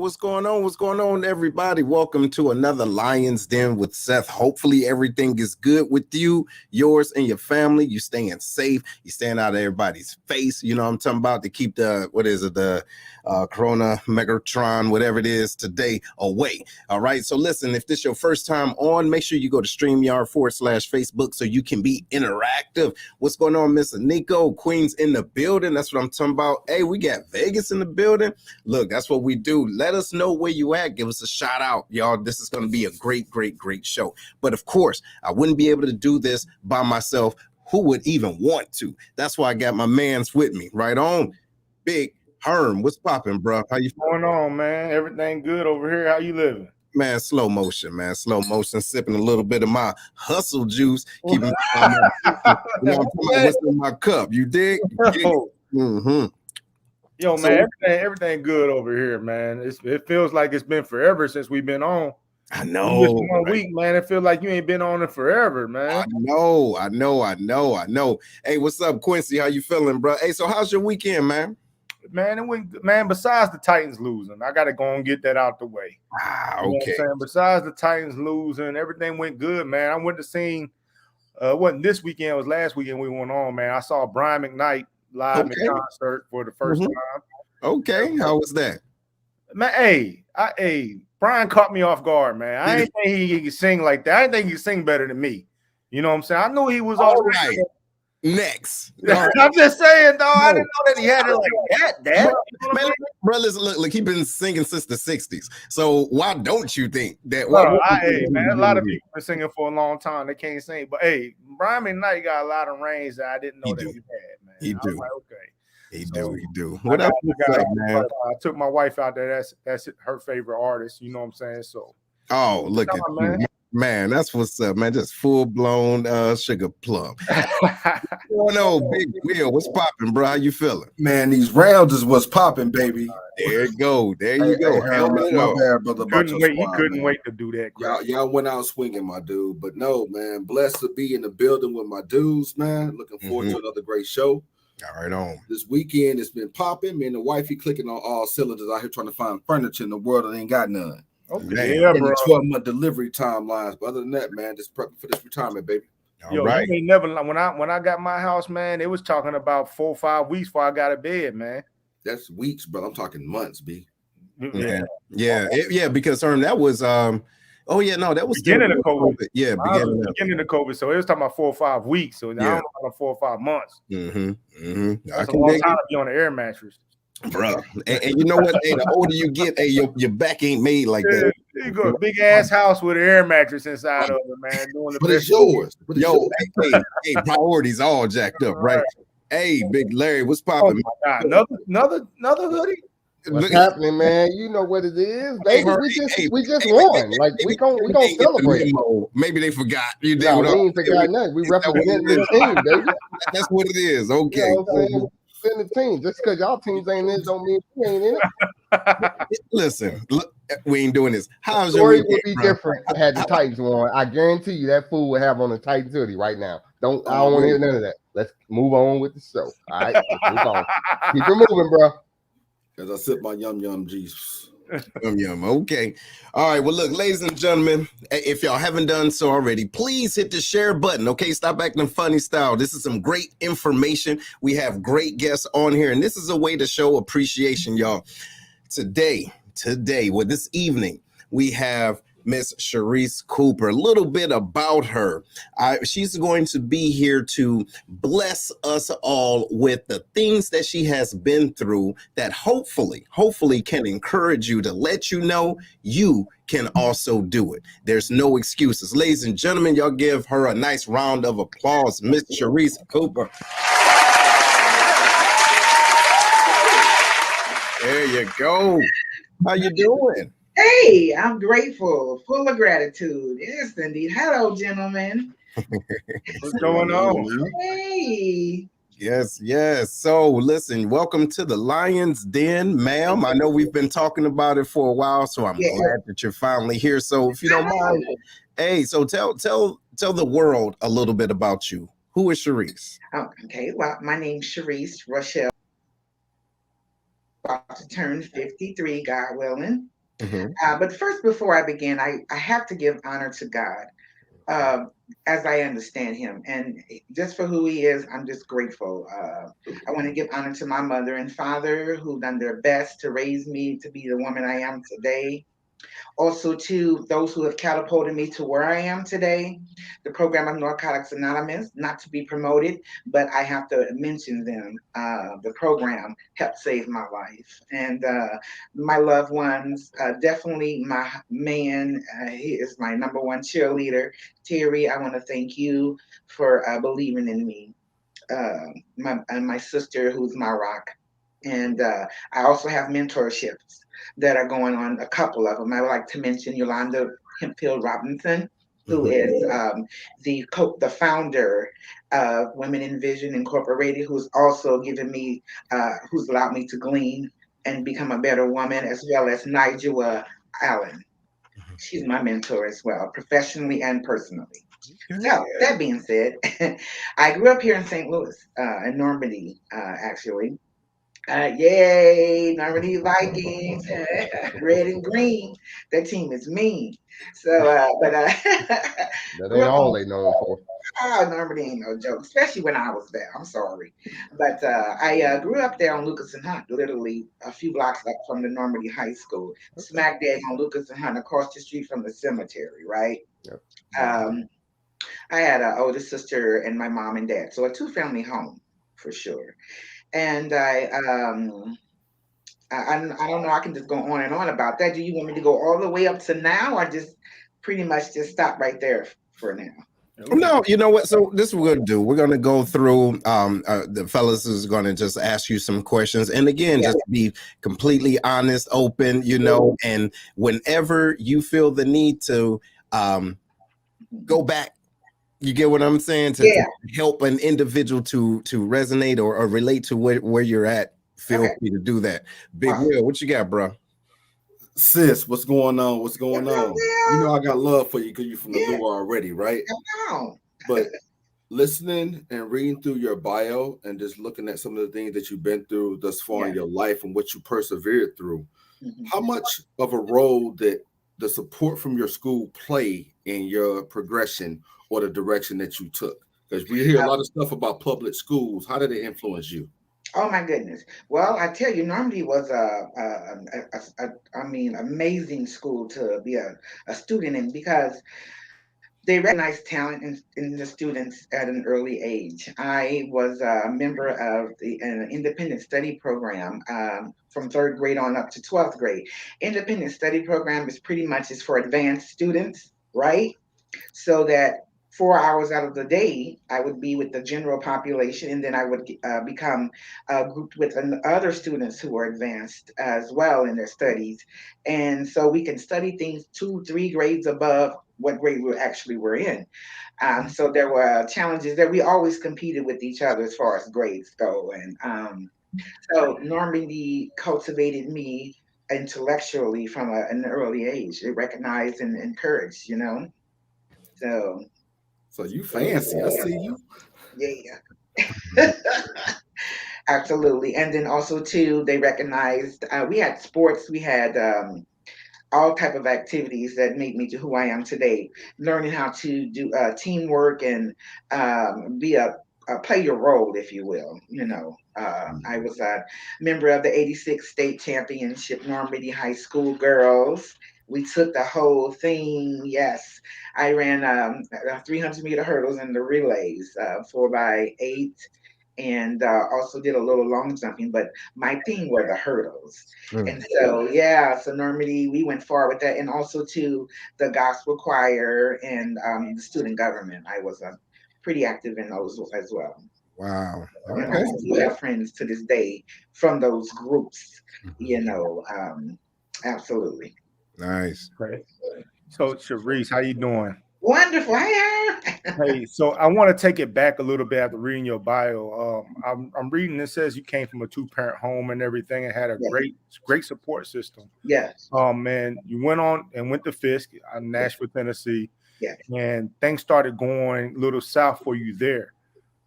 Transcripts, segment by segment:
What's going on? What's going on, everybody? Welcome to another Lion's Den with Seth. Hopefully everything is good with you, yours, and your family. You staying safe. You staying out of everybody's face. You know what I'm talking about, to keep the Corona Megatron, whatever it is today, away. All right. So listen, if this is your first time on, make sure you go to StreamYard/Facebook so you can be interactive. What's going on, Mr. Nico? Queens in the building. That's what I'm talking about. Hey, we got Vegas in the building. Look, that's what we do. Let us know where you at. Give us a shout out, y'all. This is going to be a great show. But of course, I wouldn't be able to do this by myself. Who would even want to? That's why I got my mans with me. Right on. Big Herm, what's popping, bro? How you going on, man? Everything good over here? How you living? Man, slow motion, man. Slow motion, sipping a little bit of my hustle juice. Keeping what's in my cup. You dig? Mm-hmm. Yo, man, everything good over here, man. It feels like it's been forever since we've been on. I know. Just 1 week, man. It feels like you ain't been on it forever, man. I know. Hey, what's up, Quincy? How you feeling, bro? Hey, so how's your weekend, man? Man, it went, man, besides the Titans losing, I got to go and get that out the way. Okay. You know what I'm saying? Besides the Titans losing, everything went good, man. I went to see, wasn't this weekend, it was last weekend we went on, man. I saw Brian McKnight live in concert for the first time. Okay. How was that? Man, hey, Brian caught me off guard, man. I didn't think he could sing like that. I didn't think he could sing better than me. You know what I'm saying? I knew he was all right. Next. I'm just saying, though, I didn't know that he had it like that, Dad. Bro, listen, look, he's been singing since the 60s. So why don't you think that? Man, a lot of people been singing for a long time. They can't sing. But, hey, Brian McKnight got a lot of range that I didn't know that he had, man. He do. Like, okay. He do. What else, man? I took my wife out there. That's her favorite artist. You know what I'm saying? So. Oh, look at you. Man, that's what's up, man. Just full-blown sugar plum. Oh no, Big Will, what's popping, bro? How you feeling? Man, these rounds is what's popping, baby. There you go. There you go. My bad, brother. He couldn't wait to do that. Y'all went out swinging, my dude. But no, man, blessed to be in the building with my dudes, man. Looking forward to another great show. All right, on. This weekend it's been popping. Me and the wifey clicking on all cylinders out here trying to find furniture in the world that ain't got none. Okay, yeah, bro. 12-month delivery timelines. But other than that, man, just prepping for this retirement, baby. Yo, right. You ain't never, when I got my house, man, it was talking about 4 or 5 weeks before I got a bed, man. That's weeks, bro. I'm talking months, B. Yeah, because that was that was beginning of COVID. Yeah, beginning of COVID. So it was talking about 4 or 5 weeks. So now I'm about 4 or 5 months. That's a long time to be on an air mattress. Bro, and you know what? Hey, the older you get, your back ain't made like that. You go a big ass house with an air mattress inside of it, man. But it's yours. Hey, priorities all jacked up, right? Hey, Big Larry, what's popping? Oh another hoodie. What's happening, man? You know what it is, baby. We just won. Like we gonna celebrate. Maybe they forgot. We ain't forgot nothing. We represent the team, baby. That's what it is. Okay. You know what I'm saying? In the team, just because y'all teams ain't in it, don't mean we ain't in it. Listen, look, we ain't doing this. How's your story would be different had the Titans won. I guarantee you that fool would have on the Titans hoodie right now. I don't want to hear none of that. Let's move on with the show. All right, move on. Keep it moving, bro. As I sip my yum juice. Yum. Okay. All right. Well, look, ladies and gentlemen, if y'all haven't done so already, please hit the share button. Okay. Stop acting funny style. This is some great information. We have great guests on here, and this is a way to show appreciation, y'all. Today, this evening, we have Miss Sherise Cooper. A little bit about her. She's going to be here to bless us all with the things that she has been through that hopefully can encourage you to let you know you can also do it. There's no excuses. Ladies and gentlemen, y'all give her a nice round of applause, Miss Sherise Cooper. There you go. How you doing? Hey, I'm grateful, full of gratitude. Yes, indeed. Hello, gentlemen. What's going on? Hey. Yes. So, listen, welcome to the Lion's Den, ma'am. I know we've been talking about it for a while, so I'm glad that you're finally here. So, if you don't mind, hey, so tell the world a little bit about you. Who is Sherise? Oh, okay, well, my name's Sherise Rochelle. About to turn 53, God willing. But first, before I begin, I have to give honor to God. As I understand him, and just for who he is, I'm just grateful. I want to give honor to my mother and father who done their best to raise me to be the woman I am today. Also to those who have catapulted me to where I am today, the program of Narcotics Anonymous, not to be promoted, but I have to mention them. The program helped save my life. And my loved ones, definitely my man, he is my number one cheerleader. Terry, I want to thank you for believing in me. My sister, who's my rock. And I also have mentorships that are going on, a couple of them. I would like to mention Yolanda Hempfield Robinson, who is the founder of Women in Vision Incorporated, who's also given me, who's allowed me to glean and become a better woman, as well as Nigella Allen. She's my mentor as well, professionally and personally. So that being said, I grew up here in St. Louis, in Normandy, actually. Yay, Normandy Vikings, red and green. That team is mean. So, that ain't all they known for. Oh, Normandy ain't no joke, especially when I was there. I'm sorry. But I grew up there on Lucas and Hunt, literally a few blocks up from the Normandy High School, smack dab on Lucas and Hunt, across the street from the cemetery, right? Yep. I had an older sister and my mom and dad, so a two-family home for sure. And I don't know. I can just go on and on about that. Do you want me to go all the way up to now, or just pretty much just stop right there for now? No, you know what? So this is what we're gonna do. We're gonna go through. The fellas is gonna just ask you some questions, and again, just be completely honest, open. You know, and whenever you feel the need to go back. You get what I'm saying? To help an individual to resonate or relate to where you're at, feel free to do that. Big Will, what you got, bro? Sis, what's going on? What's going on? You know I got love for you because you're from the Lure already, right? But listening and reading through your bio and just looking at some of the things that you've been through thus far in your life and what you persevered through, how much of a role did the support from your school play in your progression or the direction that you took? Because we hear a lot of stuff about public schools. How did it influence you? Oh my goodness. Well, I tell you, Normandy was amazing school to be a student in, because they recognize talent in the students at an early age. I was a member of an independent study program from 3rd grade on up to 12th grade. Independent study program is pretty much for advanced students, right? So that 4 hours out of the day, I would be with the general population, and then I would become grouped with other students who were advanced as well in their studies. And so we can study things 2-3 grades above what grade we actually were in. So there were challenges that we always competed with each other as far as grades go. And so Normandy cultivated me intellectually from an early age. It recognized and encouraged, you know. So you fancy. I see you. Yeah. Absolutely. And then also too, they recognized we had sports, we had all type of activities that made me to who I am today. Learning how to do teamwork and play your role, if you will. You know, I was a member of the '86 state championship Normandy High School girls. We took the whole thing. Yes, I ran 300-meter hurdles and the relays, 4x8, and also did a little long jumping. But my thing were the hurdles. And so Normandy, we went far with that, and also to the gospel choir and the student government. I was pretty active in those as well. Wow. Okay. And I still have friends to this day from those groups. You know, absolutely. Nice. Great. So Sherise, how you doing? Wonderful. Hey, so I want to take it back a little bit after reading your bio. I'm reading, it says you came from a 2-parent home and everything, and had a great support system. Yes. Man, you went to Fisk, Nashville, Tennessee. Yes. And things started going a little south for you there.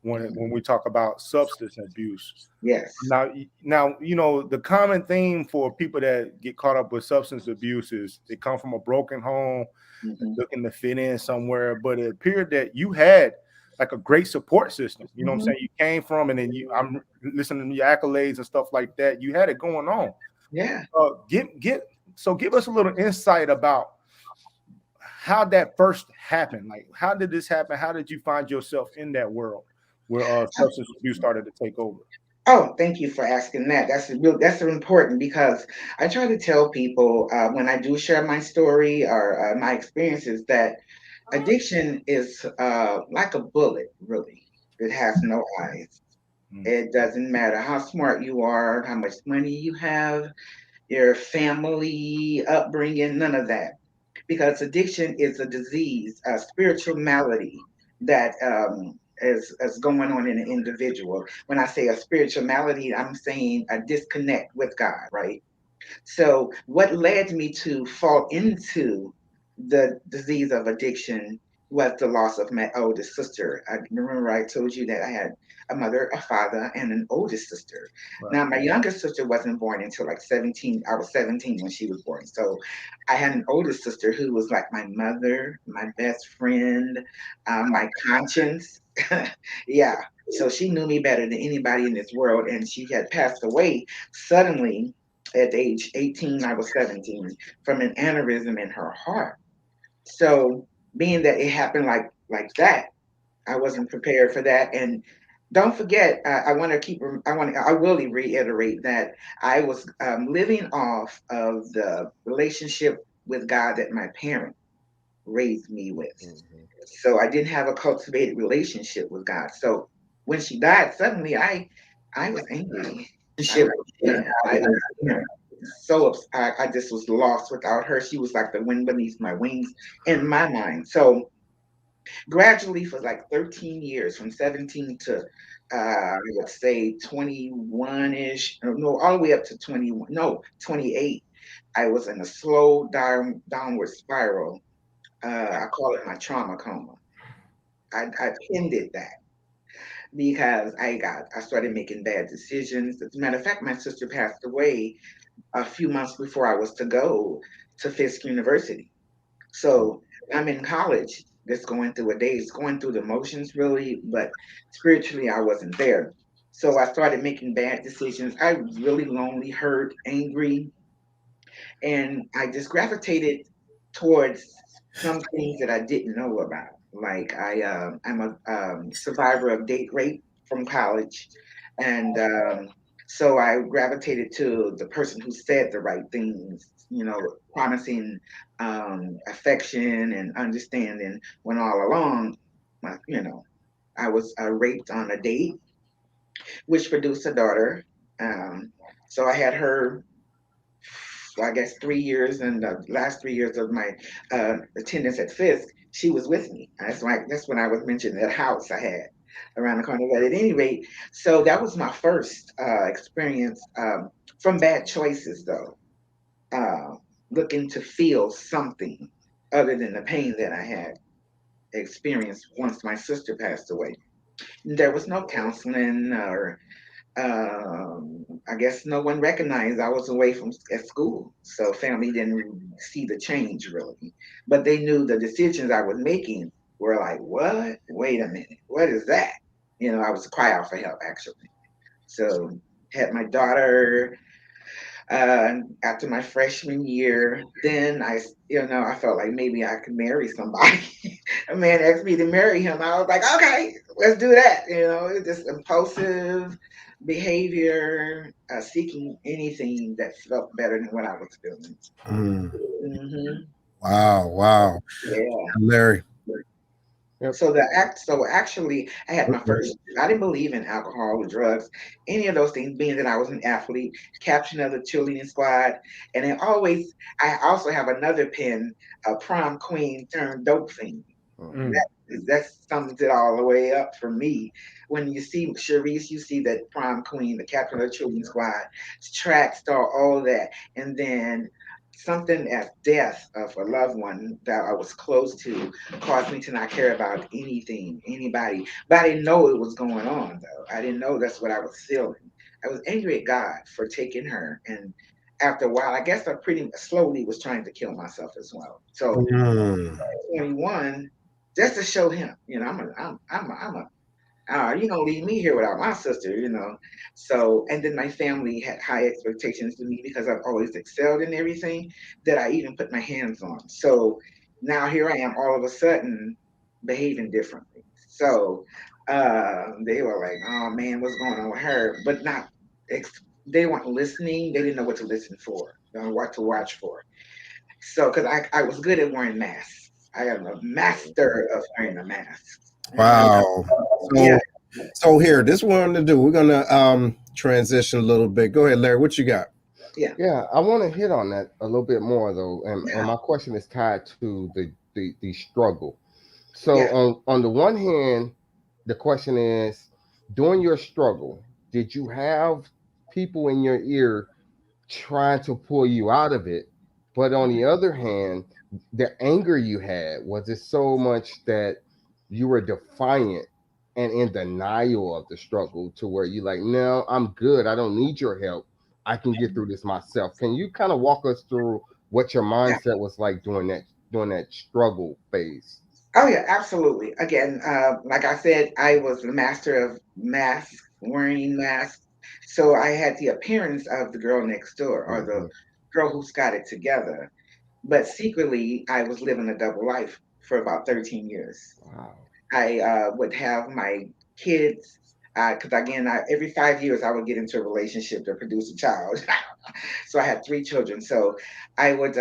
when we talk about substance abuse. Yes. Now, the common theme for people that get caught up with substance abuse is they come from a broken home, looking to fit in somewhere. But it appeared that you had like a great support system. You know what I'm saying? You came from, and then I'm listening to your accolades and stuff like that. You had it going on. Yeah. Give us a little insight about how that first happened. Like, how did this happen? How did you find yourself in that world where substance abuse started to take over? Oh, thank you for asking that. That's important, because I try to tell people when I do share my story or my experiences that addiction is like a bullet, really. It has no eyes. It doesn't matter how smart you are, how much money you have, your family upbringing, none of that. Because addiction is a disease, a spiritual malady that is going on in an individual. When I say a spiritual malady, I'm saying a disconnect with God, right? So, what led me to fall into the disease of addiction was the loss of my oldest sister. I remember I told you that I had a mother, a father, and an oldest sister. Right. Now, my youngest sister wasn't born until like 17. I was 17 when she was born. So, I had an oldest sister who was like my mother, my best friend, my conscience. Yeah. So, she knew me better than anybody in this world. And she had passed away suddenly at age 18. I was 17, from an aneurysm in her heart. So being that it happened like that, I wasn't prepared for that. And don't forget, I will reiterate that I was living off of the relationship with God that my parent raised me with. So I didn't have a cultivated relationship with God. So when she died suddenly, I was angry. I just was lost without her. She was like the wind beneath my wings in my mind. So gradually, for like 13 years, from 17 to I would say 21-ish, no, all the way up to 21, no, 28, I was in a slow downward spiral. I call it my trauma coma. I pinned it that because I started making bad decisions. As a matter of fact, my sister passed away a few months before I was to go to Fisk University. So I'm in college, just going through a days, going through the motions really, but spiritually I wasn't there. So I started making bad decisions. I was really lonely, hurt, angry, and I just gravitated towards some things that I didn't know about. Like I'm a survivor of date rape from college, and so I gravitated to the person who said the right things, promising affection and understanding. When all along, I was raped on a date, which produced a daughter. So I had her, I guess, 3 years, and the last 3 years of my attendance at Fisk, she was with me. That's when I was mentioning that house I had around the corner. But at any rate, so that was my first experience from bad choices, though. Uh, Looking to feel something other than the pain that I had experienced once my sister passed away. There was no counseling or I guess no one recognized I was away from at school, so family didn't see the change really, but they knew the decisions I was making were like, what? Wait a minute, what is that? I was cry out for help actually. So had my daughter after my freshman year. Then I felt like maybe I could marry somebody. A man asked me to marry him. I was like, okay, let's do that. It's just impulsive behavior, seeking anything that felt better than what I was doing. Mm-hmm. Wow. Yeah. Larry. Yep. So actually, I had my first. I didn't believe in alcohol or drugs, any of those things. Being that I was an athlete, captain of the cheerleading squad, and I also have another pin, a prom queen turned dope fiend. That sums it all the way up for me. When you see Sherise, you see that prom queen, the captain of the cheerleading squad, track star, all that, and then something as death of a loved one that I was close to caused me to not care about anything, anybody. But I didn't know it was going on, though. I didn't know that's what I was feeling. I was angry at God for taking her. And after a while, I guess I pretty slowly was trying to kill myself as well. So, 21, just to show him, I'm a you don't leave me here without my sister. So, and then my family had high expectations of me because I've always excelled in everything that I even put my hands on. So now here I am all of a sudden behaving differently. So they were like, oh man, what's going on with her? But they weren't listening. They didn't know what to listen for, what to watch for. So, because I was good at wearing masks. I am a master of wearing a mask. Wow. Yeah. So here, this is what I'm gonna do. We're gonna transition a little bit. Go ahead, Larry. What you got? Yeah, I want to hit on that a little bit more though, and my question is tied to the struggle. So on the one hand, the question is, during your struggle, did you have people in your ear trying to pull you out of it? But on the other hand, the anger you had, was it so much that you were defiant and in denial of the struggle to where you like, no, I'm good. I don't need your help. I can get through this myself. Can you kind of walk us through what your mindset was like during that struggle phase? Oh yeah, absolutely. Again, like I said, I was the master of masks, wearing masks. So I had the appearance of the girl next door or the girl who's got it together. But secretly, I was living a double life for about 13 years. Wow. I would have my kids, because again, every 5 years I would get into a relationship to produce a child. So I had 3 children. So I would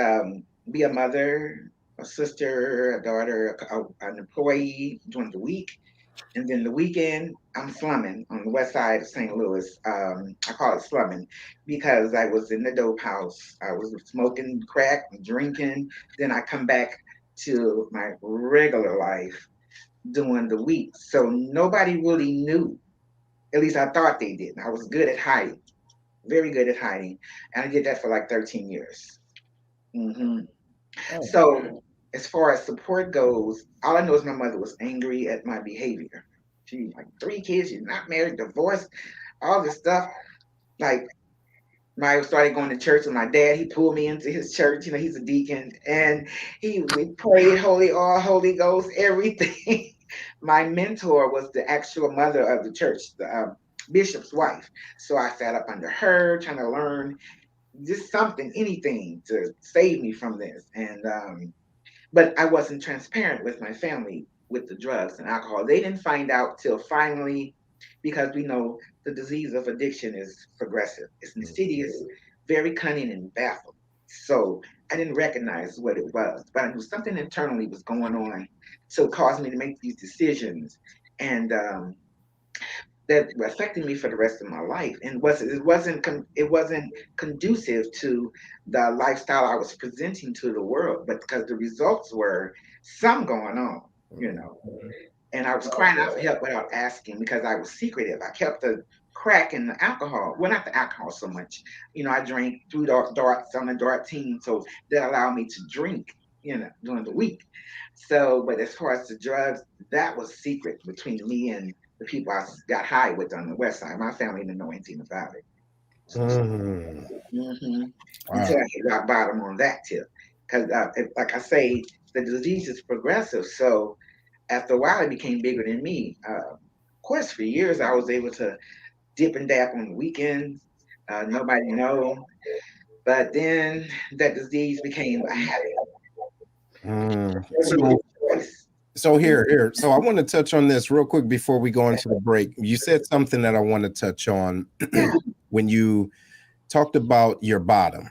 be a mother, a sister, a daughter, an employee during the week. And then the weekend, I'm slumming on the west side of St. Louis. I call it slumming because I was in the dope house. I was smoking crack, drinking. Then I come back to my regular life during the week. So nobody really knew. At least I thought they did. I was good at hiding, very good at hiding. And I did that for like 13 years. Mm-hmm. So as far as support goes, all I know is my mother was angry at my behavior. She like 3 kids, she's not married, divorced, all this stuff. Like I started going to church with my dad. He pulled me into his church. He's a deacon, and we prayed Holy Ghost, everything. My mentor was the actual mother of the church, the bishop's wife. So I sat up under her, trying to learn just something, anything to save me from this. And but I wasn't transparent with my family with the drugs and alcohol. They didn't find out till finally, because we know the disease of addiction is progressive. It's insidious, very cunning and baffled. So I didn't recognize what it was, but I knew something internally was going on. So it caused me to make these decisions. And that affected me for the rest of my life, and it wasn't conducive to the lifestyle I was presenting to the world. But because the results were some going on, and I was crying out for help without asking because I was secretive. I kept the crack and the alcohol. Well, not the alcohol so much. I drank 3 darts on a dart team, so that allowed me to drink, during the week. So, but as far as the drugs, that was secret between me and the people I got high with on the west side. My family didn't know anything about it. Until I hit rock bottom on that tip. Because, like I say, the disease is progressive. So after a while, it became bigger than me. Of course, for years, I was able to dip and dab on the weekends. Nobody know. But then that disease became a habit. So here. So I want to touch on this real quick before we go into the break. You said something that I want to touch on when you talked about your bottom.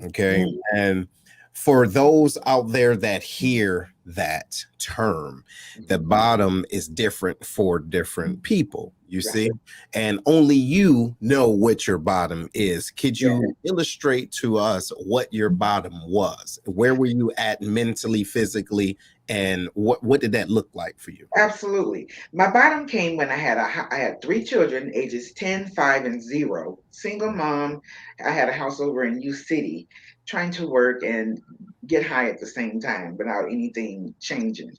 Okay. And for those out there that hear that term. The bottom is different for different people, you see, and only you know what your bottom is. Could you illustrate to us what your bottom was? Where were you at mentally, physically, and what did that look like for you? Absolutely. My bottom came when I had 3 children, ages 10, 5, and 0. Single mom. I had a house over in U City, trying to work and get high at the same time without anything changing.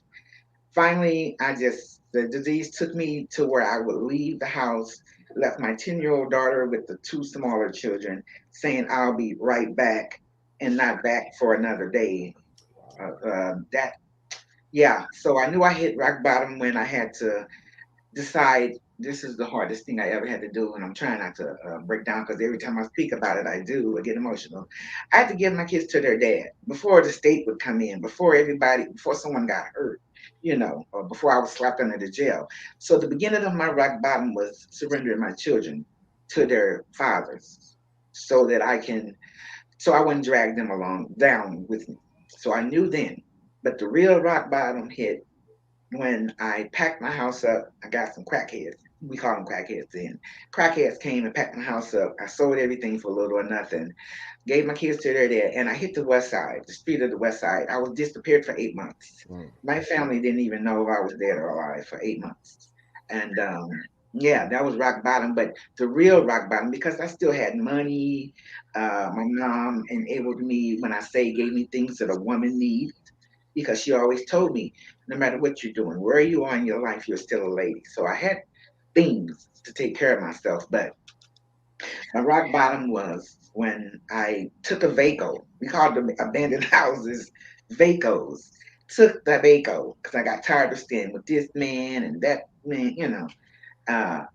Finally, the disease took me to where I would leave the house, left my 10-year-old daughter with the 2 smaller children, saying I'll be right back and not back for another day. So I knew I hit rock bottom when I had to decide this is the hardest thing I ever had to do, and I'm trying not to break down because every time I speak about it, I get emotional. I had to give my kids to their dad before the state would come in, before someone got hurt, or before I was slapped under the jail. So the beginning of my rock bottom was surrendering my children to their fathers so I wouldn't drag them down with me. So I knew then, but the real rock bottom hit when I packed my house up. I got some crackheads. We call them crackheads then. Crackheads came and packed my house up. I sold everything for little or nothing. Gave my kids to their dad, and I hit the west side, the street of the west side. I was disappeared for 8 months. My family didn't even know if I was dead or alive for 8 months. And that was rock bottom. But the real rock bottom, because I still had money, my mom enabled me, when I say gave me things that a woman needs, because she always told me, no matter what you're doing, where you are in your life, you're still a lady. So I had things to take care of myself. But my rock bottom was when I took a VACO. We called them abandoned houses VACOs. Took the VACO because I got tired of staying with this man and that man, I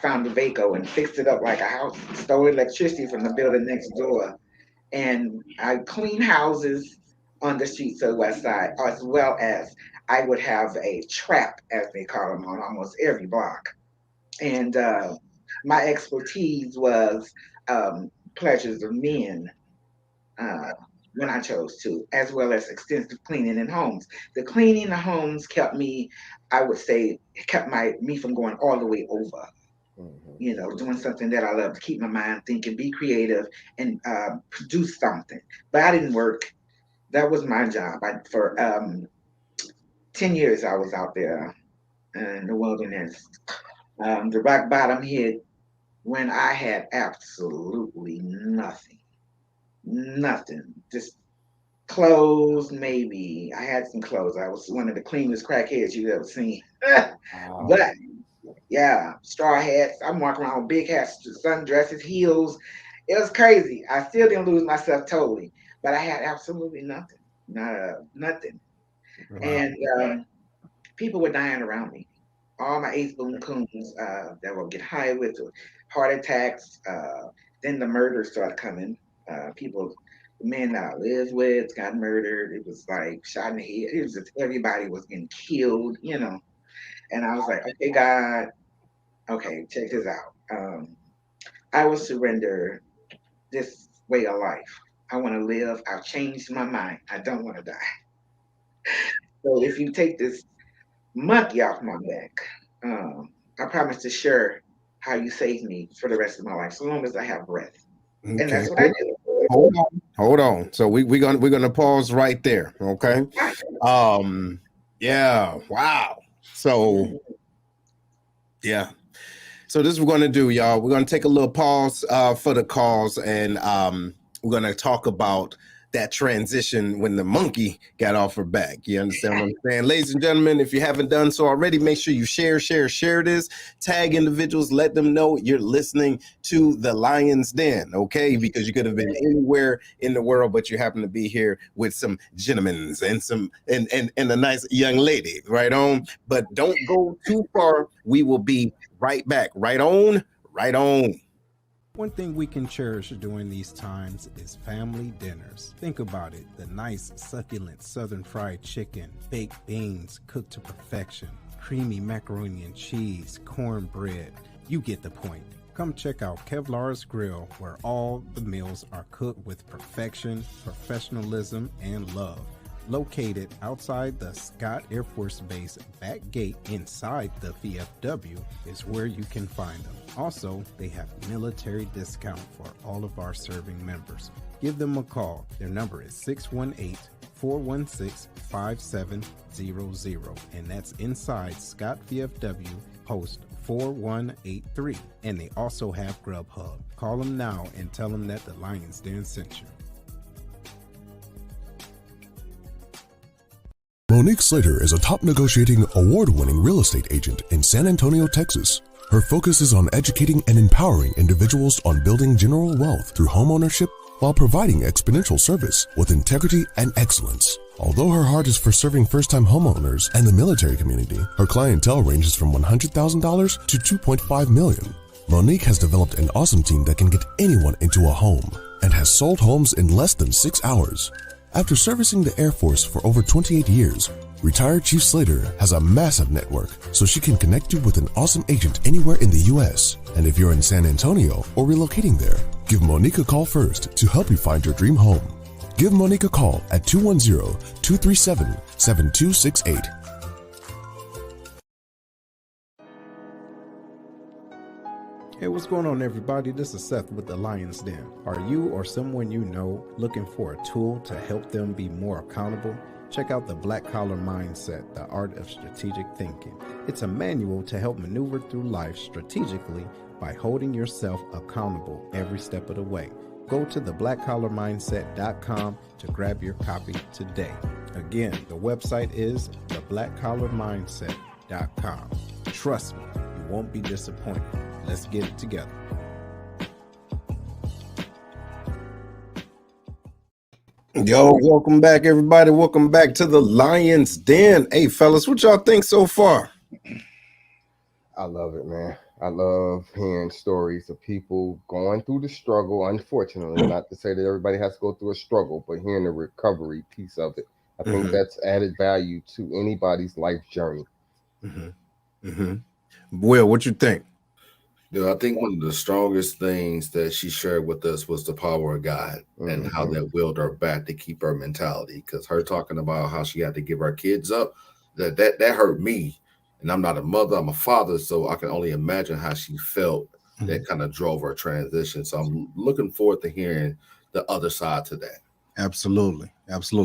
found the VACO and fixed it up like a house, stole electricity from the building next door. And I cleaned houses on the streets of the West Side, as well as I would have a trap, as they call them, on almost every block. And my expertise was pleasures of men when I chose to, as well as extensive cleaning in homes. The cleaning the homes kept me, I would say, me from going all the way over. Doing something that I love to keep my mind thinking, be creative, and produce something. But I didn't work. That was my job. For 10 years, I was out there in the wilderness. The rock bottom hit when I had absolutely nothing. Just clothes, maybe. I had some clothes. I was one of the cleanest crackheads you've ever seen. But yeah, straw hats. I'm walking around with big hats, sundresses, heels. It was crazy. I still didn't lose myself totally, but I had absolutely nothing. Nothing. Wow. And people were dying around me. All my ace boom coons that would get high with heart attacks. Then the murders started coming. The men that I lived with got murdered. It was like shot in the head. It was just everybody was getting killed, And I was like, okay, God, okay, check this out. I will surrender this way of life. I want to live. I've changed my mind. I don't want to die. So if you take this monkey off my back, I promise to share how you saved me for the rest of my life, so long as I have breath. Okay. And that's what I do. Hold on. So we're gonna pause right there. Okay. Yeah. Wow. So yeah. So this is what we're gonna do, y'all. We're gonna take a little pause for the calls, and we're gonna talk about that transition when the monkey got off her back. You understand what I'm saying? Ladies and gentlemen, if you haven't done so already, make sure you share this, tag individuals, let them know you're listening to the Lion's Den, okay? Because you could have been anywhere in the world, but you happen to be here with some gentlemen and a nice young lady, right on? But don't go too far. We will be right back. Right on. One thing we can cherish during these times is family dinners. Think about it, the nice, succulent southern fried chicken, baked beans cooked to perfection, creamy macaroni and cheese, cornbread. You get the point. Come check out Kevlar's Grill, where all the meals are cooked with perfection, professionalism, and love. Located outside the Scott Air Force Base back gate inside the VFW is where you can find them. Also, they have military discount for all of our serving members. Give them a call. Their number is 618-416-5700, and that's inside Scott VFW, post 4183. And they also have Grubhub. Call them now and tell them that the Lions Den sent you. Monique Slater is a top negotiating, award-winning real estate agent in San Antonio, Texas. Her focus is on educating and empowering individuals on building general wealth through homeownership while providing exponential service with integrity and excellence. Although her heart is for serving first-time homeowners and the military community, her clientele ranges from $100,000 to $2.5 million. Monique has developed an awesome team that can get anyone into a home and has sold homes in less than 6 hours. After servicing the Air Force for over 28 years, retired Chief Slater has a massive network, so she can connect you with an awesome agent anywhere in the U.S. And if you're in San Antonio or relocating there, give Monique a call first to help you find your dream home. Give Monique a call at 210-237-7268. Hey, what's going on, everybody? This is Seth with the Lions Den. Are you or someone you know looking for a tool to help them be more accountable? Check out the Black Collar Mindset, the Art of Strategic Thinking. It's a manual to help maneuver through life strategically by holding yourself accountable every step of the way. Go to theblackcollarmindset.com to grab your copy today. Again, the website is theblackcollarmindset.com. Trust me, you won't be disappointed. Let's get it together. Yo, welcome back, everybody. Welcome back to the Lions Den. Hey, fellas, what y'all think so far? I love it, man. I love hearing stories of people going through the struggle. Unfortunately, not to say that everybody has to go through a struggle, but hearing the recovery piece of it. I think that's added value to anybody's life journey. Will, what you think? Yeah, I think one of the strongest things that she shared with us was the power of God and how that willed her back to keep her mentality. Because her talking about how she had to give her kids up, that hurt me. And I'm not a mother, I'm a father, so I can only imagine how she felt. That kind of drove her transition. So I'm looking forward to hearing the other side to that. Absolutely.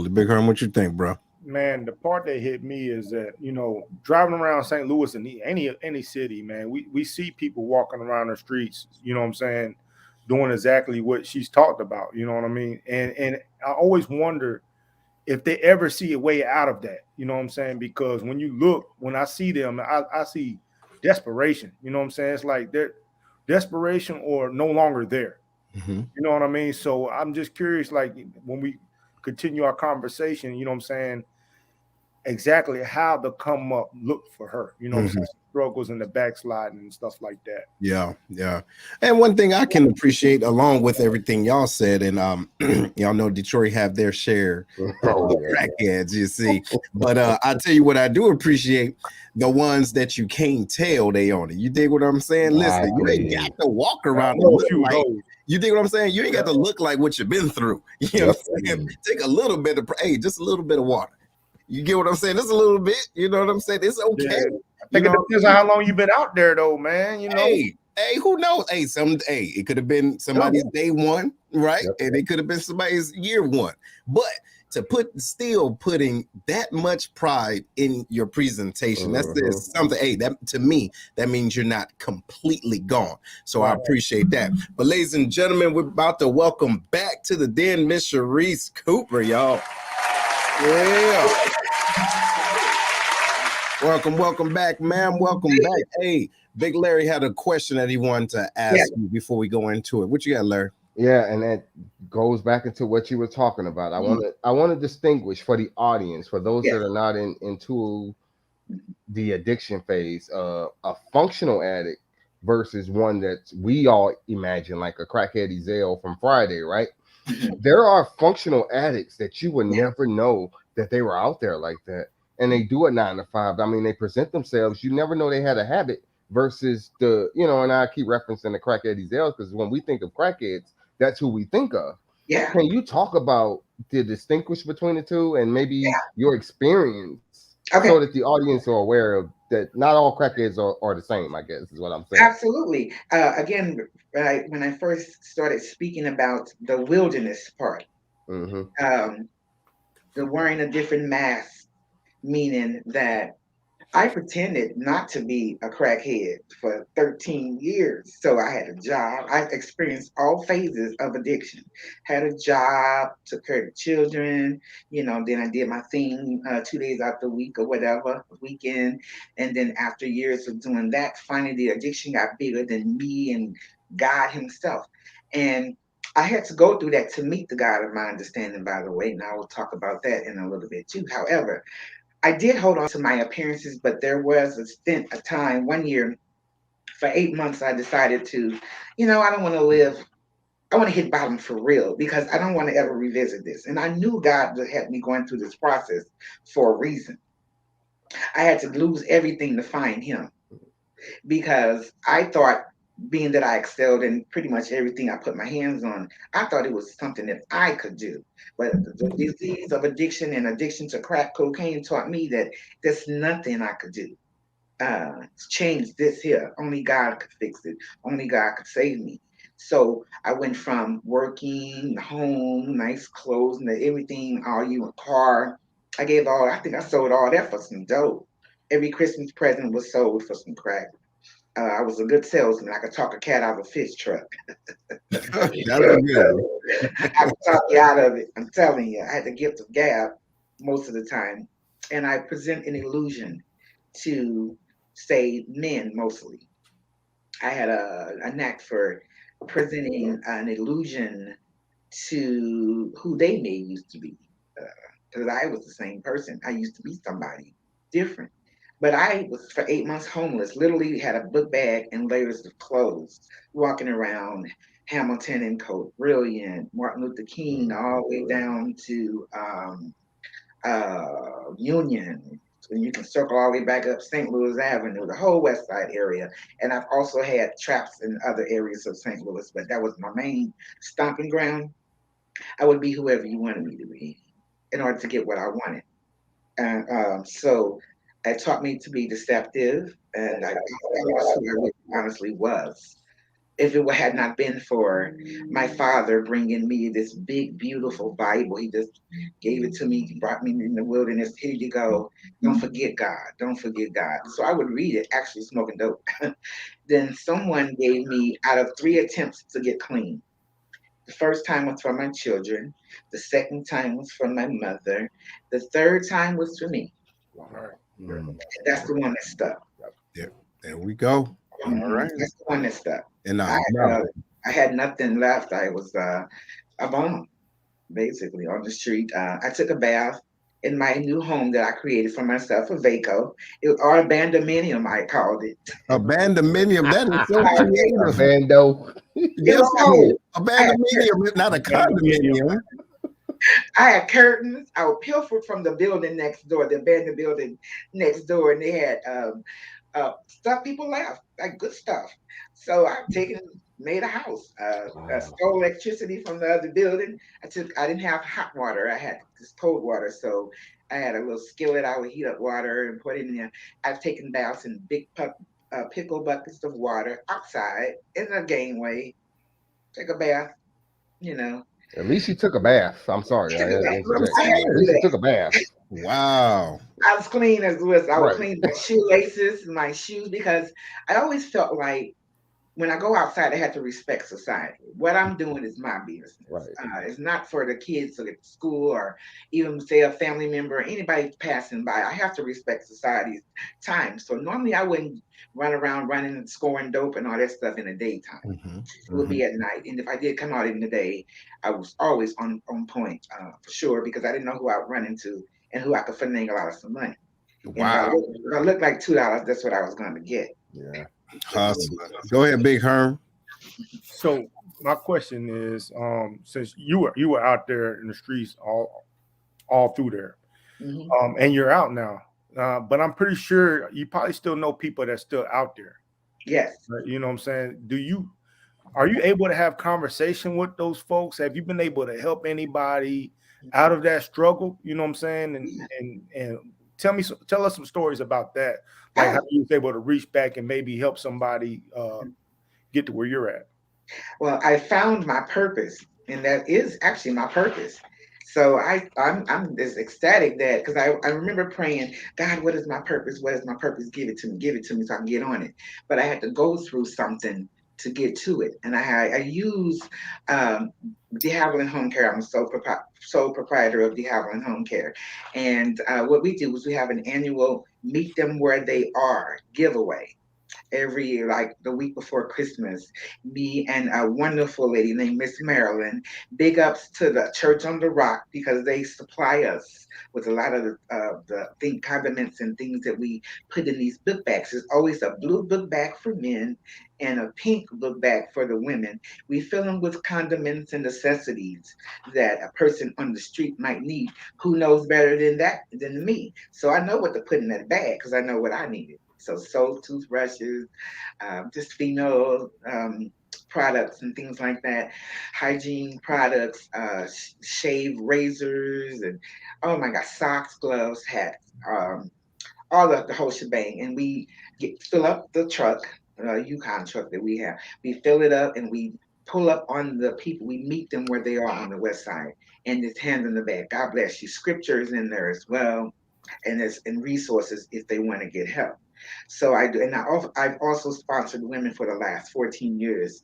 Big Herm, what you think, bro? Man, the part that hit me is that, you know, driving around St. Louis and any city, man, we see people walking around the streets, you know what I'm saying, doing exactly what she's talked about, you know what I mean? And I always wonder if they ever see a way out of that, you know what I'm saying? Because when I see them, I see desperation, you know what I'm saying? It's like they're desperation or no longer there. You know what I mean? So I'm just curious, like when we continue our conversation, you know what I'm saying, exactly how the come up looked for her, you know what I'm saying, struggles and the backsliding and stuff like that. Yeah. And one thing I can appreciate along with everything y'all said, and y'all know Detroit have their share of crackheads, you see. But I tell you what I do appreciate, the ones that you can't tell they on it. You dig what I'm saying? Listen, you ain't got to walk around and look like, you dig what I'm saying? You ain't got to look like what you've been through. You know what I'm saying? Take a little bit of, just a little bit of water. You get what I'm saying? Just a little bit. You know what I'm saying? It's okay. Yeah. I think it depends on how long you've been out there, though, man. You know, hey, who knows? It could have been somebody's day one, right? And it could have been somebody's year one. But to putting that much pride in your presentation, that says something. Hey, that to me, that means you're not completely gone. So I appreciate that. But ladies and gentlemen, we're about to welcome back to the den Miss Sherise Cooper, y'all. Yeah. Welcome back, ma'am. Welcome back. Hey, Big Larry had a question that he wanted to ask you before we go into it. What you got, Larry? Yeah, and that goes back into what you were talking about. I want to distinguish for the audience, for those that are not into the addiction phase, a functional addict versus one that we all imagine like a crackhead Ezell from Friday, right? There are functional addicts that you would never know that they were out there like that. And they do a 9 to 5. I mean, they present themselves. You never know they had a habit versus and I keep referencing the crackhead Ezell because when we think of crackheads, that's who we think of. Yeah. Can you talk about the distinguish between the two and maybe your experience so that the audience are aware of that not all crackheads are the same, I guess is what I'm saying. Absolutely. Again, when I first started speaking about the wilderness part, the wearing a different mask, meaning that I pretended not to be a crackhead for 13 years. So I had a job. I experienced all phases of addiction. Had a job, took care of the children, then I did my thing 2 days out the week or whatever, weekend. And then after years of doing that, finally the addiction got bigger than me and God himself. And I had to go through that to meet the God of my understanding, by the way. And I will talk about that in a little bit too. However, I did hold on to my appearances, but there was a time, 1 year, for 8 months, I decided to, I don't want to live. I want to hit bottom for real because I don't want to ever revisit this. And I knew God had me going through this process for a reason. I had to lose everything to find him because I thought, being that I excelled in pretty much everything I put my hands on, I thought it was something that I could do. But the disease of addiction and addiction to crack cocaine taught me that there's nothing I could do. Change this here. Only God could fix it. Only God could save me. So I went from working, home, nice clothes, and everything, a car. I think I sold all that for some dope. Every Christmas present was sold for some crack. I was a good salesman. I could talk a cat out of a fish truck. That's good. I could talk you out of it. I'm telling you, I had the gift of gab most of the time. And I present an illusion to, say, men mostly. I had a knack for presenting an illusion to who they may used to be. Because I was the same person. I used to be somebody different. But I was for 8 months homeless, literally had a book bag and layers of clothes, walking around Hamilton and Coat Brilliant, Martin Luther King, all the way down to Union. And you can circle all the way back up St. Louis Avenue, the whole West Side area. And I've also had traps in other areas of St. Louis, but that was my main stomping ground. I would be whoever you wanted me to be in order to get what I wanted. And so it taught me to be deceptive, and I was who I really honestly was. If it had not been for my father bringing me this big, beautiful Bible, he just gave it to me, he brought me in the wilderness. Here you go. Don't forget God. Don't forget God. So I would read it, actually smoking dope. Then someone gave me, out of 3 attempts to get clean. The first time was for my children. The second time was for my mother. The third time was for me. All right. That's the one that stuck. Yeah, there we go. All right. That's the one that stuck. And I had nothing left. I was a bum, basically, on the street. I took a bath in my new home that I created for myself, a Vaco. Or abandonmenium, I called it. Abandonmenium, that is so creative. Bando. Yes, abandonmenium, not a condominium. I had curtains. I would pilfer from the building next door, the abandoned building next door, and they had stuff people left, like good stuff. So I've made a house. Stole electricity from the other building. I didn't have hot water. I had this cold water, so I had a little skillet. I would heat up water and put it in there. I've taken baths in big pickle buckets of water outside in a gangway. Take a bath, At least you took a bath. I'm sorry. At least you took a bath. Wow. I was clean as was. I would clean my shoelaces, my shoes, because I always felt like when I go outside, I have to respect society. What I'm doing is my business. Right. It's not for the kids to get to school or even say a family member or anybody passing by. I have to respect society's time. So normally I wouldn't run around running and scoring dope and all that stuff in the daytime. It would be at night. And if I did come out in the day, I was always on point for sure, because I didn't know who I would run into and who I could finagle out of some money. Wow. If I looked like $2, that's what I was going to get. Yeah. Awesome. Go ahead, Big Herm. So my question is, since you were out there in the streets all through there, and you're out now, but I'm pretty sure you probably still know people that's still out there. Yes. You know what I'm saying? Do you Are you able to have conversation with those folks? Have you been able to help anybody out of that struggle? You know what I'm saying? And tell us some stories about that, like how you was able to reach back and maybe help somebody get to where you're at. Well, I found my purpose, and that is actually my purpose. So I'm just ecstatic that, because I remember praying, God, what is my purpose? What is my purpose? Give it to me so I can get on it. But I had to go through something to get to it. And I use DeHavelyn Homecare. I'm a sole proprietor of DeHavelyn Homecare. And what we do is we have an annual Meet Them Where They Are giveaway every year, like the week before Christmas. Me and a wonderful lady named Miss Marilyn. Big ups to the Church on the Rock, because they supply us with a lot of the condiments and things that we put in these book bags. There's always a blue book bag for men and a pink book bag for the women. We fill them with condiments and necessities that a person on the street might need. Who knows better than me? So I know what to put in that bag because I know what I needed. So soap, toothbrushes, just phenol products and things like that, hygiene products, shave razors, and oh my gosh, socks, gloves, hats, all the whole shebang. And we fill up the truck, Yukon truck that we have. We fill it up and we pull up on the people. We meet them where they are on the west side, and just hand in the bag. God bless you. Scriptures in there as well, and resources if they want to get help. So I do, and I've also sponsored women for the last 14 years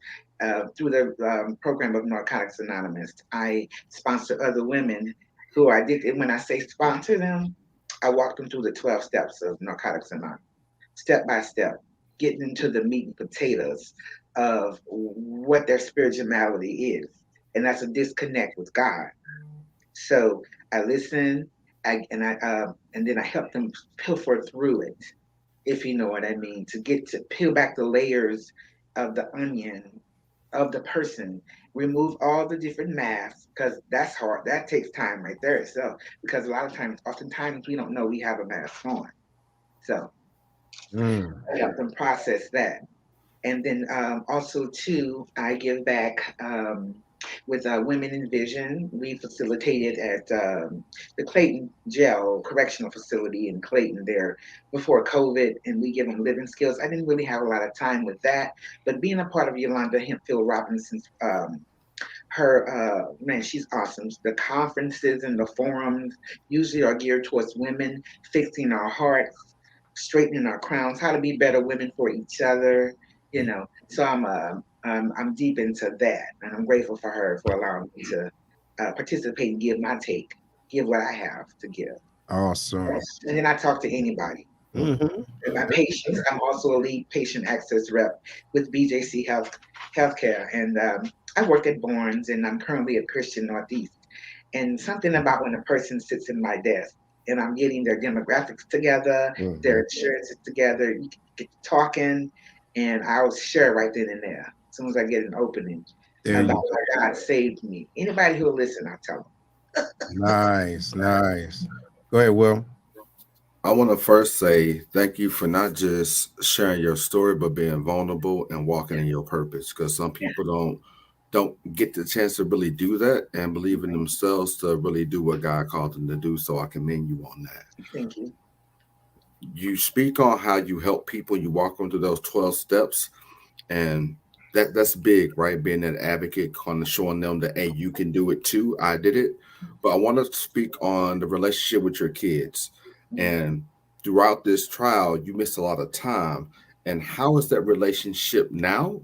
through the program of Narcotics Anonymous. I sponsor other women who are addicted. When I say sponsor them, I walk them through the 12 steps of Narcotics Anonymous, step by step, getting into the meat and potatoes of what their spirituality is, and that's a disconnect with God. So I listen, and then I help them pilfer through it, if you know what I mean, to get to peel back the layers of the onion of the person, remove all the different masks, because that's hard. That takes time right there itself, because oftentimes we don't know we have a mask on. So I help them process that. And then also too, I give back with Women in Vision. We facilitated at the Clayton Jail Correctional Facility in Clayton there before COVID, and we give them living skills. I didn't really have a lot of time with that, but being a part of Yolanda Hempfield Robinson's man, she's awesome. The conferences and the forums usually are geared towards women, fixing our hearts, straightening our crowns, how to be better women for each other, you know. So I'm deep into that, and I'm grateful for her for allowing me to participate and give what I have to give. Awesome. And then I talk to anybody. And my patients, I'm also a lead patient access rep with BJC Healthcare, and I work at Barnes, and I'm currently at Christian Northeast. And something about when a person sits in my desk and I'm getting their demographics together, their insurances together, you get talking, and I'll share right then and there as soon as I get an opening about how God saved me. Anybody who'll listen, I'll tell them. Nice. Go ahead, Will. I want to first say thank you for not just sharing your story, but being vulnerable and walking in your purpose. Because some people don't get the chance to really do that and believe in themselves to really do what God called them to do. So I commend you on that. Thank you. You speak on how you help people, you walk them through those 12 steps, and that's big, right? Being an advocate, kind of showing them that, hey, you can do it too. I did it. But I want to speak on the relationship with your kids. And throughout this trial, you missed a lot of time. And how is that relationship now,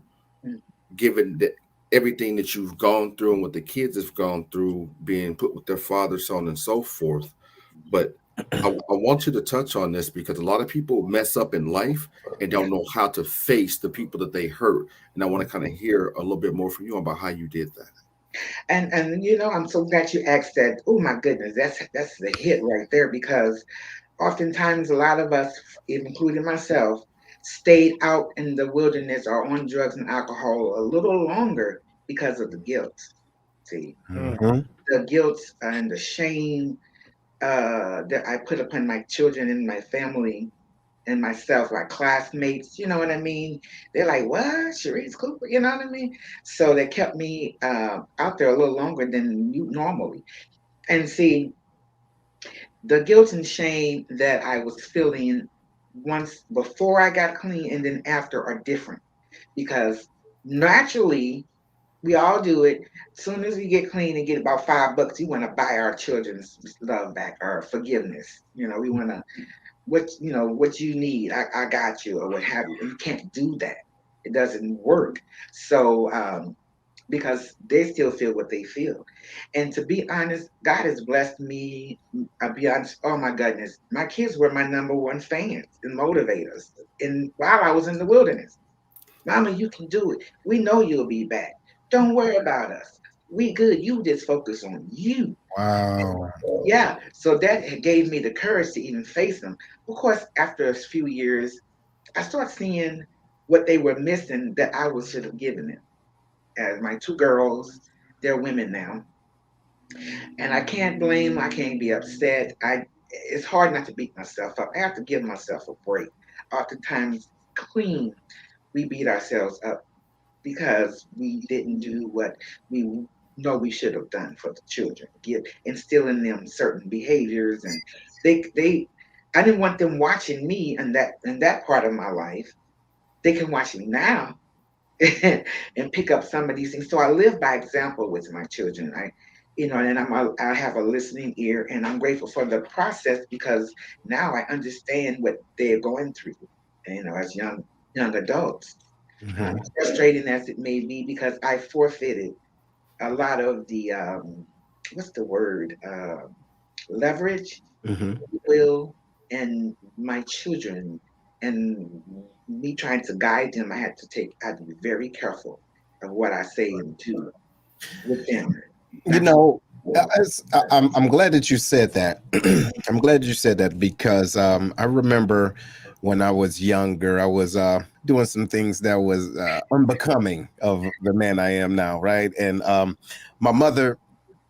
given that everything that you've gone through and what the kids have gone through, being put with their father, so on and so forth? But I want you to touch on this, because a lot of people mess up in life and don't know how to face the people that they hurt. And I want to kind of hear a little bit more from you about how you did that. And you know, I'm so glad you asked that. Oh my goodness, that's the hit right there, because oftentimes a lot of us, including myself, stayed out in the wilderness or on drugs and alcohol a little longer because of the guilt. See, the guilt and the shame that I put upon my children and my family and myself, like classmates, you know what I mean? They're like, what? Sherise Cooper, you know what I mean? So they kept me out there a little longer than you normally. And see, the guilt and shame that I was feeling once before I got clean and then after are different, because naturally we all do it. As soon as we get clean and get about $5, we want to buy our children's love back, our forgiveness. We want to, what you need, I got you, or what have you. You can't do that. It doesn't work. So because they still feel what they feel. And to be honest, God has blessed me. I'll be honest, oh my goodness, my kids were my number one fans and motivators. And while I was in the wilderness, Mama, you can do it. We know you'll be back. Don't worry about us. We good. You just focus on you. Wow. Yeah. So that gave me the courage to even face them. Of course, after a few years, I started seeing what they were missing that I should have given them. As my two girls, they're women now. And I can't blame, I can't be upset. It's hard not to beat myself up. I have to give myself a break. Oftentimes, clean, we beat ourselves up because we didn't do what we know we should have done for the children. Instill in them certain behaviors, and I didn't want them watching me in that part of my life. They can watch me now and pick up some of these things. So I live by example with my children. I have a listening ear, and I'm grateful for the process because now I understand what they're going through. As young adults, frustrating as it may be, because I forfeited a lot of the what's the word, leverage, will, and my children, and me trying to guide them. I had to be very careful of what I say and do with them. I'm glad that you said that. I'm glad you said that because I remember when I was younger, I was doing some things that was unbecoming of the man I am now, right? And my mother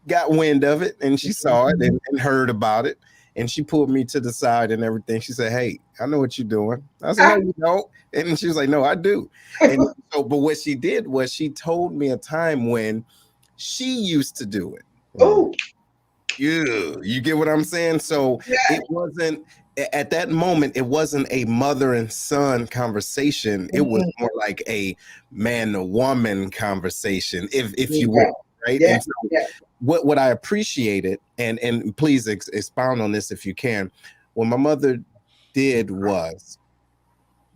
got wind of it, and she saw it and heard about it, and she pulled me to the side and everything. She said, "Hey, I know what you're doing." I said, "No, you don't." And she was like, "No, I do." And so, but what she did was she told me a time when she used to do it. Oh, you get what I'm saying? So it wasn't at that moment, it wasn't a mother and son conversation. It was more like a man to woman conversation, if you will, right? Yeah. And so what I appreciated, and please expound on this if you can, what my mother did was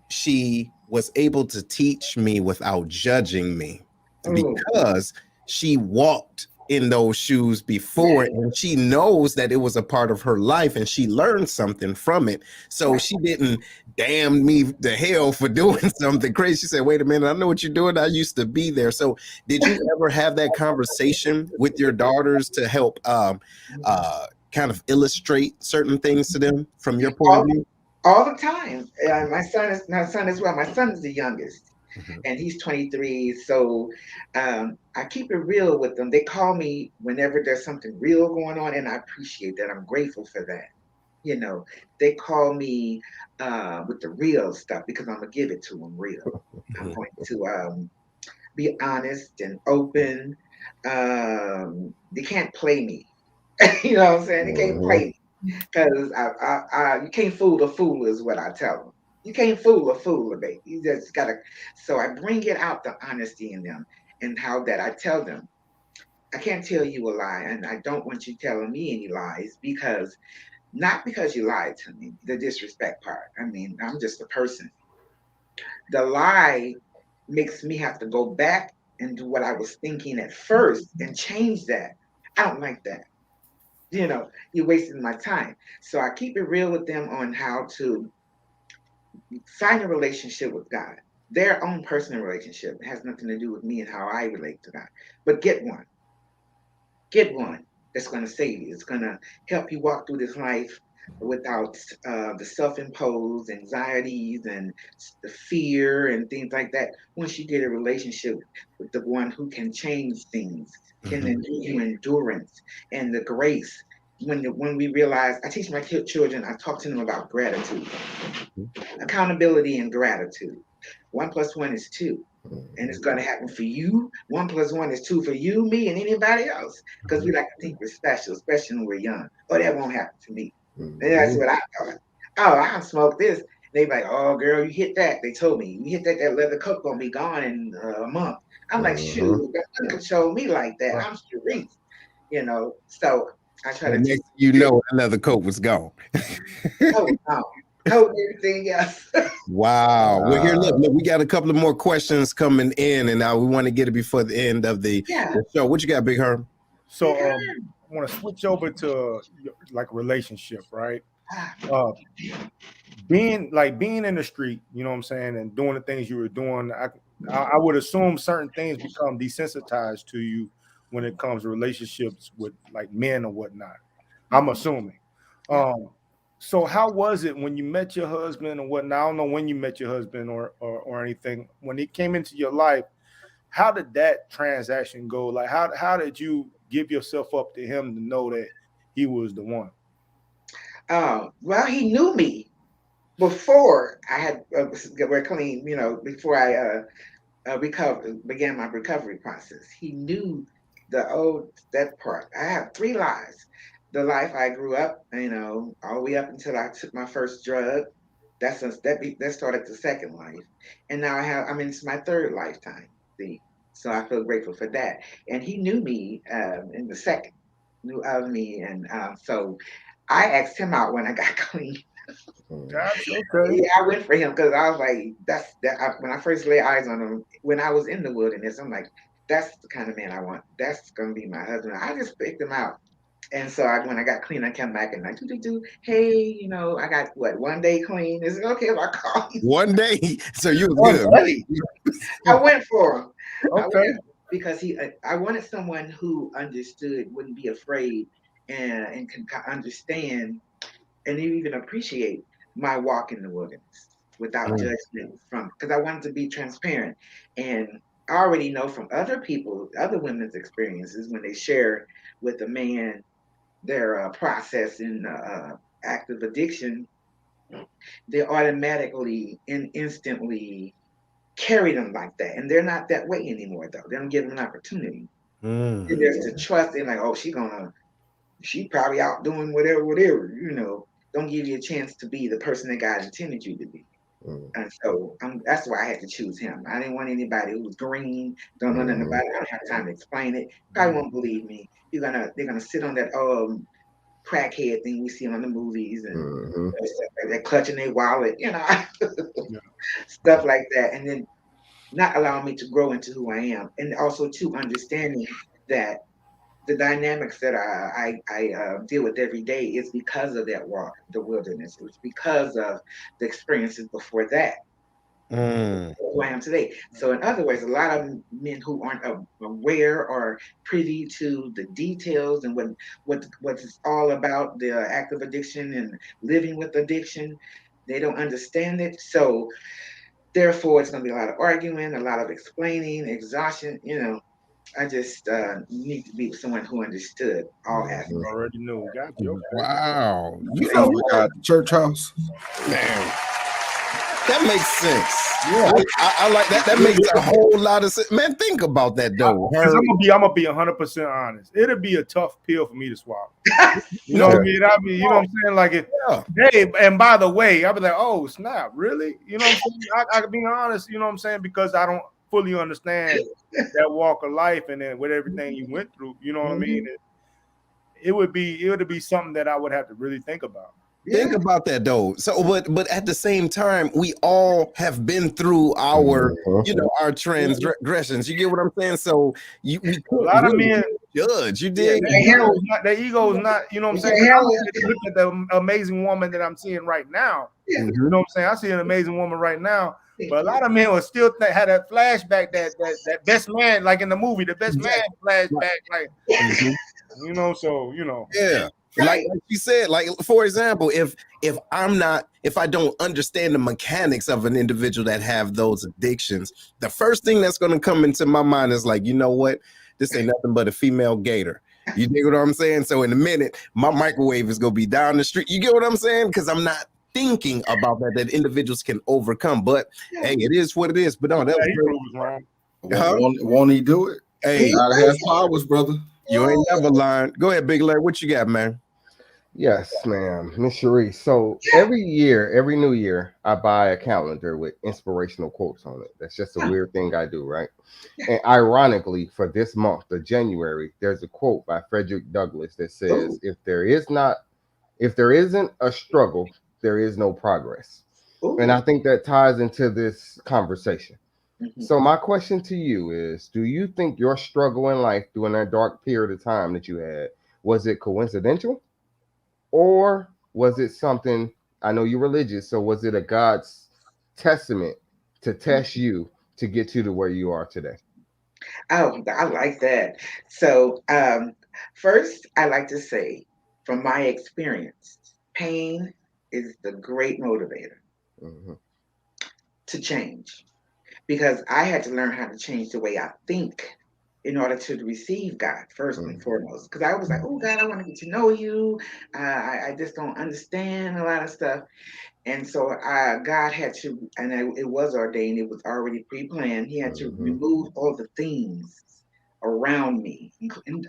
she was able to teach me without judging me because she walked in those shoes before, and she knows that it was a part of her life, and she learned something from it. So she didn't damn me to hell for doing something crazy. She said, "Wait a minute, I know what you're doing. I used to be there." So did you ever have that conversation with your daughters to help kind of illustrate certain things to them from your point of view? All the time. My son as well. My son is the youngest, and he's 23. So I keep it real with them. They call me whenever there's something real going on, and I appreciate that. I'm grateful for that. They call me with the real stuff because I'm gonna give it to them real. I'm going to be honest and open. They can't play me. You know what I'm saying? They can't play me. Because you can't fool a fool is what I tell them. You can't fool a fool, baby. You just gotta. So I bring it out, the honesty in them, and how that I tell them, I can't tell you a lie, and I don't want you telling me any lies, because not because you lied to me, the disrespect part. I mean, I'm just a person. The lie makes me have to go back and do what I was thinking at first and change that. I don't like that. You're wasting my time. So I keep it real with them on how to sign a relationship with God. Their own personal relationship. It has nothing to do with me and how I relate to God. But get one. Get one that's going to save you. It's going to help you walk through this life without the self-imposed anxieties and the fear and things like that. Once you get a relationship with the one who can change things, can give you endurance and the grace, when we realize, I teach my children, I talk to them about gratitude, accountability and gratitude. 1 + 1 is 2. And it's going to happen for you. 1 + 1 is 2 for you, me, and anybody else. Because we like to think we're special, especially when we're young. Oh, that won't happen to me. And that's what I thought. Oh, I smoke this. They like, oh, girl, you hit that. They told me, you hit that, that leather coat going to be gone in a month. I'm like, shoot, that control me like that. I'm Sherise, you know. So I try to. Next you know, another coat was gone. Oh, no. Coat and everything else. Wow. Well, here, look, we got a couple of more questions coming in, and now we want to get it before the end of the show. What you got, Big Herb? So I want to switch over to like a relationship, right? Being in the street, you know what I'm saying, and doing the things you were doing, I would assume certain things become desensitized to you when it comes to relationships with like men or whatnot. I'm assuming. So how was it when you met your husband and whatnot? I don't know when you met your husband or anything. When he came into your life, how did that transaction go? Like how did you give yourself up to him to know that he was the one? Well, he knew me before I had were clean, you know, before I began my recovery process. He knew that part. I have 3 lives. The life I grew up, you know, all the way up until I took my first drug. That started the second life, and now I'm into my 3rd lifetime. See, so I feel grateful for that. And he knew me in the second, knew of me, and so I asked him out when I got clean. That's okay. Yeah, I went for him because I was like, when I first laid eyes on him, when I was in the wilderness, I'm like, that's the kind of man I want. That's gonna be my husband. I just picked him out. And so when I got clean, I came back and like, hey, you know, I got 1 day clean. Is it okay if I call you? 1 day? So you was good. Right? I went for him. Okay. Because I wanted someone who understood, wouldn't be afraid, and can understand and even appreciate my walk in the wilderness without judgment because I wanted to be transparent. And I already know from other people, other women's experiences when they share with a man their process in active addiction, they automatically and instantly carry them like that. And they're not that way anymore, though. They don't give them an opportunity. And there's the trust. They're like, oh, she probably out doing whatever, you know. Don't give you a chance to be the person that God intended you to be. And so that's why I had to choose him. I didn't want anybody who was green, don't know nothing about it. I don't have time to explain it. Probably won't believe me. They're gonna sit on that crackhead thing we see on the movies and stuff like that, clutching their wallet, you know, stuff like that, and then not allowing me to grow into who I am, and also too understanding that the dynamics that I deal with every day is because of that walk, the wilderness. It was because of the experiences before that. Who I am today. So in other words, a lot of men who aren't aware or privy to the details and what it's all about, the active addiction and living with addiction, they don't understand it. So therefore, it's going to be a lot of arguing, a lot of explaining, exhaustion, you know. I just need to be with someone who understood all aspects. Already knew. Got you. Wow. You know, we got church house. Man, that makes sense. Yeah, I like that. That makes a whole lot of sense. Man, think about that though. I'm gonna be 100% honest. It'll be a tough pill for me to swallow. You know what I mean? You know what I'm saying? Like, hey, and by the way, I'll be like, oh snap, really? You know what I'm saying? I can be honest. You know what I'm saying? Because I don't fully understand that walk of life, and then with everything you went through, you know what I mean? It would be something that I would have to really think about. Think about that though. So, but at the same time, we all have been through our, our transgressions. You get what I'm saying? So a lot of men judge. You did. Their ego is not. You know what I'm saying? Look at the amazing woman that I'm seeing right now. You know what I'm saying? I see an amazing woman right now. But a lot of men will still had that flashback, that best man, like in the movie, the best man flashback, like Yeah. Like you said, like for example, if I don't understand the mechanics of an individual that have those addictions, the first thing that's going to come into my mind is like, you know what, this ain't nothing but a female gator. You dig what I'm saying? So in a minute, my microwave is gonna be down the street. You get what I'm saying? Because I'm not thinking about that individuals can overcome. But hey, it is what it is. But no, that was wrong. Won't he do it? Hey, God has powers, brother. You ain't never lying. Go ahead, Big Larry. What you got, man? Yes, ma'am. Miss Sherise. So every year, every new year, I buy a calendar with inspirational quotes on it. That's just a weird thing I do, right? And ironically, for this month of January, there's a quote by Frederick Douglass that says, if there isn't a struggle, there is no progress. And I think that ties into this conversation. So my question to you is, do you think your struggle in life during that dark period of time that you had, was it coincidental? Or was it something, I know you're religious, so was it a God's testament to test you to get you to where you are today? Oh, I like that. So first, I like to say, from my experience, pain is the great motivator to change. Because I had to learn how to change the way I think in order to receive God first and foremost. Because I was like, oh God, I want to get to know you. I just don't understand a lot of stuff. And so God had to, and it was ordained, it was already pre-planned. He had to remove all the things around me. And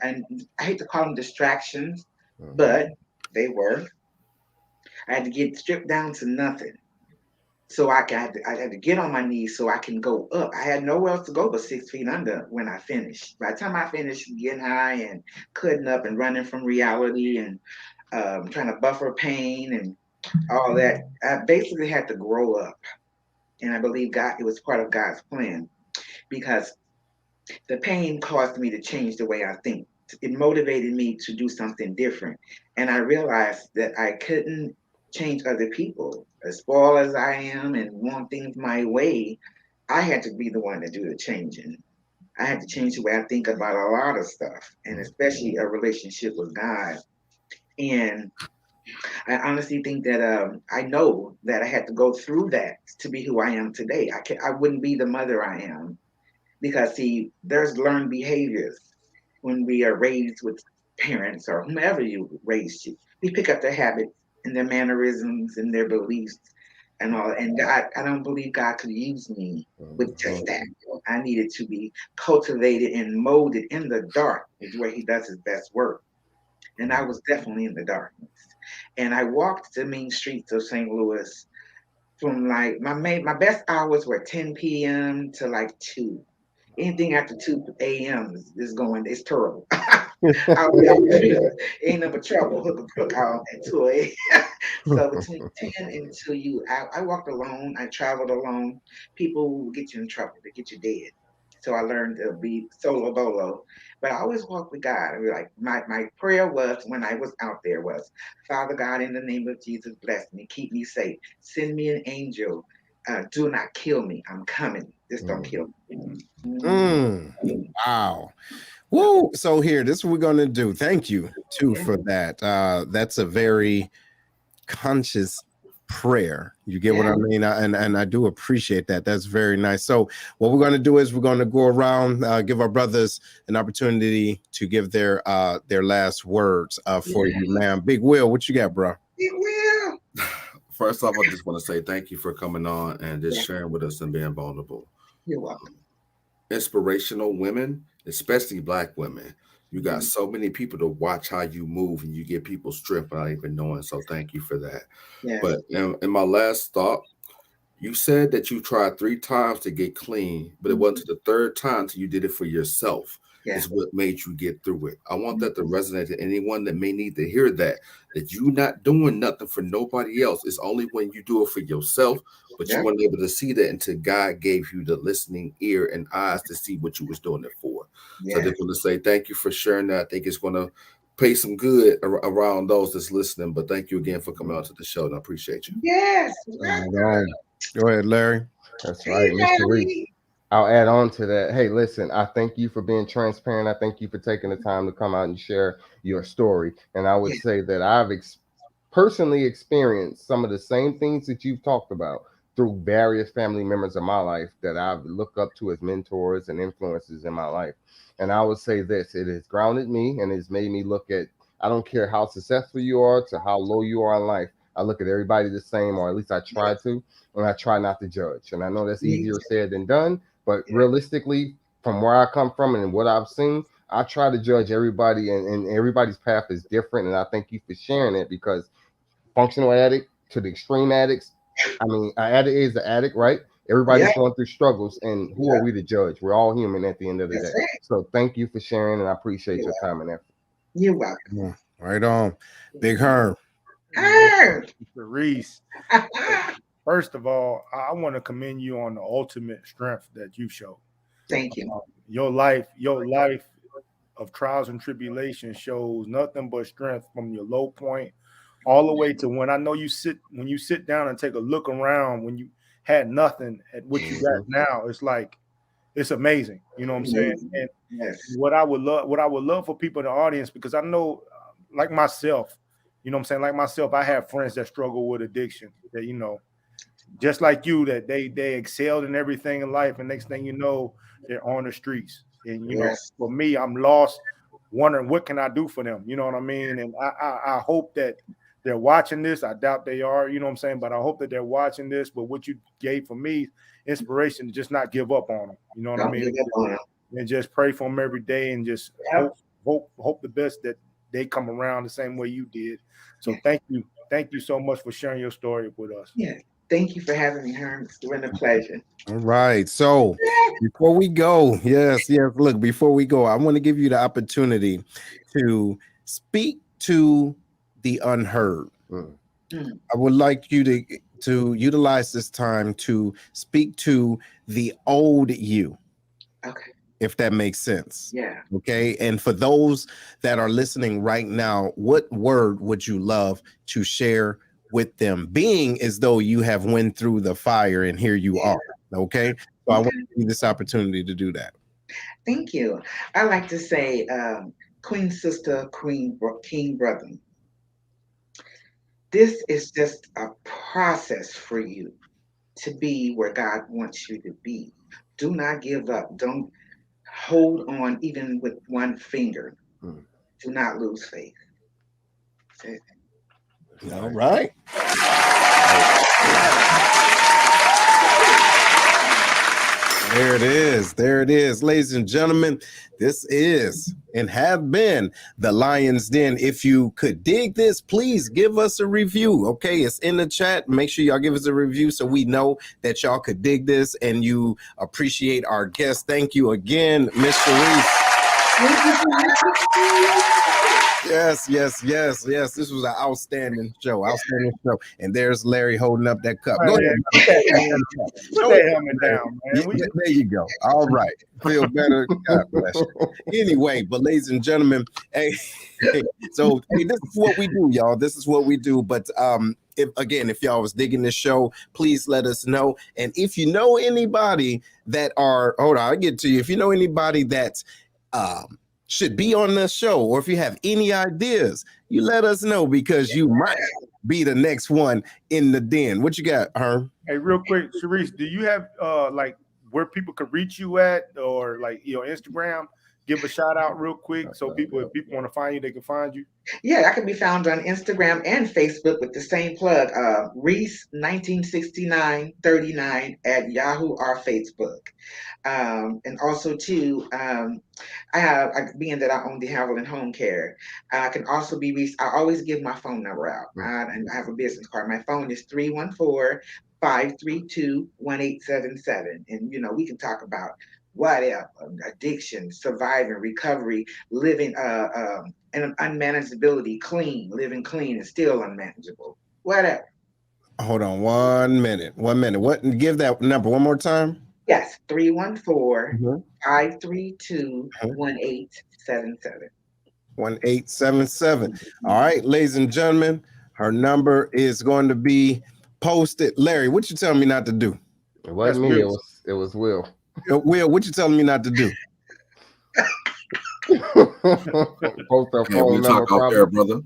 I hate to call them distractions, but they were. I had to get stripped down to nothing. So I had to get on my knees so I can go up. I had nowhere else to go but 6 feet under when I finished. By the time I finished getting high and cutting up and running from reality and trying to buffer pain and all that, I basically had to grow up. And I believe it was part of God's plan, because the pain caused me to change the way I think. It motivated me to do something different. And I realized that I couldn't change other people. As spoiled as I am and want things my way, I had to be the one to do the changing. I had to change the way I think about a lot of stuff, and especially a relationship with God. And I honestly think that I know that I had to go through that to be who I am today. I wouldn't be the mother I am, because see, there's learned behaviors when we are raised with parents or whomever you raised you. We pick up their habits and their mannerisms and their beliefs and all. And God, I don't believe God could use me with just that. I needed to be cultivated and molded in the dark, is where He does His best work. And I was definitely in the darkness. And I walked the main streets of St. Louis from like my best hours were 10 p.m. to like 2. Anything after 2 a.m. is terrible. Ain't no trouble. Hook out at 2 a.m. So between 10 and 2, I walked alone. I traveled alone. People will get you in trouble. They get you dead. So I learned to be solo dolo. But I always walked with God. Like my prayer was, when I was out there, was, Father God, in the name of Jesus, bless me, keep me safe. Send me an angel. Do not kill me. I'm coming. Just don't kill me. Wow. Woo. So here, this is what we're going to do. Thank you, too, for that. That's a very conscious prayer. You get what I mean? And I do appreciate that. That's very nice. So what we're going to do is we're going to go around, give our brothers an opportunity to give their last words for you, man. Big Will, what you got, bro? Big Will. First off, I just want to say thank you for coming on and just sharing with us and being vulnerable. You're welcome. Inspirational women, especially Black women. You got so many people to watch how you move, and you give people strength without even knowing. So thank you for that. Yeah. But in my last thought, you said that you tried 3 times to get clean, but it wasn't the third time until you did it for yourself. Yeah. Is what made you get through it. I want that to resonate to anyone that may need to hear that you're not doing nothing for nobody else. It's only when you do it for yourself, but you weren't able to see that until God gave you the listening ear and eyes to see what you was doing it for. So I just want to say thank you for sharing that. I think it's going to pay some good around those that's listening, but thank you again for coming out to the show, and I appreciate you. Yes. Go ahead, Larry. That's right, Mr. Reed. I'll add on to that. Hey, listen, I thank you for being transparent. I thank you for taking the time to come out and share your story. And I would say that I've personally experienced some of the same things that you've talked about through various family members of my life that I've looked up to as mentors and influences in my life. And I would say this, it has grounded me and it's made me look at, I don't care how successful you are to how low you are in life. I look at everybody the same, or at least I try to, and I try not to judge. And I know that's easier said than done, but realistically, from where I come from and what I've seen, I try to judge everybody, and everybody's path is different. And I thank you for sharing it, because functional addict to the extreme addicts, I mean, an addict is an addict, right? Everybody's going through struggles, and who are we to judge? We're all human at the end of the day. Right. So thank you for sharing, and I appreciate your time and effort. You're welcome. Yeah. Right on. Big Herm. Sherise, first of all, I want to commend you on the ultimate strength that you showed. Thank you. Your life of trials and tribulations shows nothing but strength from your low point all the way to when you sit down and take a look around when you had nothing at what you got now. It's like, it's amazing. You know what I'm saying? And what I would love for people in the audience, because I know, like myself, you know what I'm saying? Like myself, I have friends that struggle with addiction that, you know, just like you, that they excelled in everything in life. And next thing you know, they're on the streets. And, you know, for me, I'm lost, wondering what can I do for them? You know what I mean? And I hope that they're watching this. I doubt they are, you know what I'm saying? But I hope that they're watching this. But what you gave for me, inspiration to just not give up on them. You know what I mean? And just pray for them every day, and just hope the best that they come around the same way you did. So thank you so much for sharing your story with us. Yeah, thank you for having me, Herm. It's been a pleasure. All right. So before we go, look, before we go, I want to give you the opportunity to speak to the unheard. I would like you to utilize this time to speak to the old you. Okay. If that makes sense. Yeah. Okay. And for those that are listening right now, what word would you love to share with them, being as though you have went through the fire and here you are? Okay. So I want to give you this opportunity to do that. Thank you. I like to say, Queen Sister, King Brother. This is just a process for you to be where God wants you to be. Do not give up. Don't hold on even with one finger. Do not lose faith. All right. There it is. There it is. Ladies and gentlemen, this is and have been the Lion's Den. If you could dig this, please give us a review. Okay, it's in the chat. Make sure y'all give us a review so we know that y'all could dig this and you appreciate our guest. Thank you again, Miss Sherise. Yes. This was an outstanding show. And there's Larry holding up that cup. Go ahead. Put that helmet down, man. There you go. All right. Feel better. God bless you. Anyway, but ladies and gentlemen, so this is what we do, y'all. This is what we do. But if y'all was digging this show, please let us know. And if you know anybody that I'll get to you. If you know anybody that's should be on the show, or if you have any ideas, you let us know, because you might be the next one in the den. What you got, Herm? Hey, real quick, Sherise, do you have like where people could reach you at, or like your Instagram? Give a shout out real quick, so if people want to find you, they can find you. Yeah, I can be found on Instagram and Facebook with the same plug, Reese 196939 at Yahoo or Facebook. And also too, being that I own DeHavelyn Homecare, I can also be reached. I always give my phone number out, and I have a business card. My phone is 314-532-1877, and we can talk about whatever, addiction, surviving, recovery, living and unmanageability, living clean and still unmanageable, whatever. Hold on 1 minute. What? Give that number one more time. Yes, 314-532-1877. 1877. All right, ladies and gentlemen, her number is going to be posted. Larry, what you telling me not to do? It wasn't me. It was Will. Will, what you telling me not to do? Post our phone number, talk out there, brother.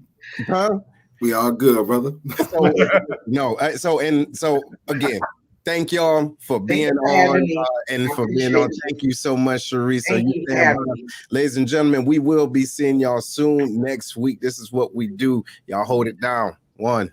Huh? We all good, brother. So again, thank y'all for being on and for being on. Thank you so much, Sherise. Ladies and gentlemen, we will be seeing y'all soon next week. This is what we do. Y'all hold it down. 1.